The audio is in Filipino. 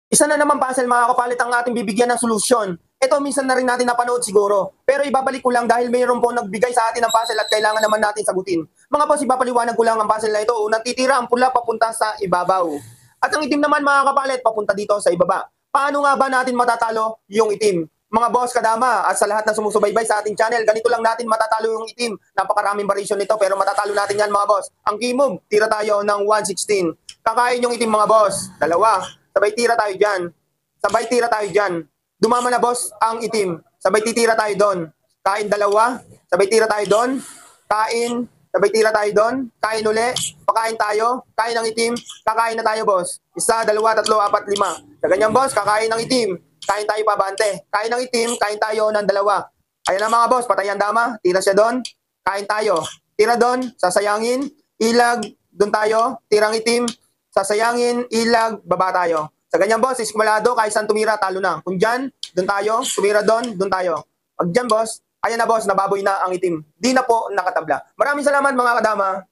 Isa na naman puzzle mga kapalit ang ating bibigyan ng solusyon. Ito minsan na rin natin napanood siguro. Pero ibabalik ko lang dahil mayroon po nagbigay sa atin ng puzzle at kailangan naman natin sagutin. Mga boss, ipapaliwanag ko lang ang puzzle na ito. Unang titira ang pula papunta sa ibabaw. At ang itim naman mga kapalit papunta dito sa ibaba. Paano nga ba natin matatalo yung itim? Mga boss, kadama, at sa lahat na sumusubaybay sa ating channel, ganito lang natin matatalo yung itim. Napakaraming variation nito pero matatalo natin yan mga boss. Ang key move, tira tayo ng 116. Kakain yung itim mga boss. Dalawa. Sabay tira tayo dyan. Sabay tira tayo dyan. Dumama na boss ang itim. Sabay titira tayo doon. Kain dalawa. Sabay tira tayo doon. Kain. Sabay tira tayo doon. Kain uli. Pakain tayo. Kain ng itim. Kakain na tayo boss. Isa, dalawa, tatlo, apat, lima. Sa ganyan boss, kakain ng itim. Kain tayo pabante. Kain ng itim. Kain tayo ng dalawa. Ayan na mga boss. Patay ang dama. Tira siya doon. Kain tayo. Tira doon. Sasayangin. Ilag. Doon tayo. Tirang itim. Sasayangin, ilag, baba tayo. Sa ganyan boss, iskumulado, kahit saan tumira, talo na. Kung dyan, doon tayo, tumira doon tayo. Pag dyan boss, ayan na boss, nababoy na ang itim. Di na po nakatabla. Maraming salamat mga kadama.